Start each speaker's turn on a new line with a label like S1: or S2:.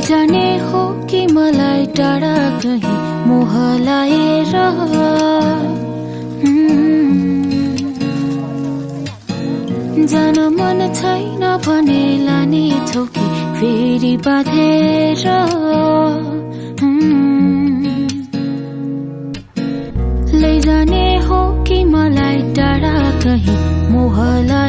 S1: लैजाने हो कि मलाई टाढा कहीं मोह लाएर जान मन छैन भने लाने छौ कि फेरि बाँधेर लैजाने हो कि मलाई टाढा कहीं मोह लाएर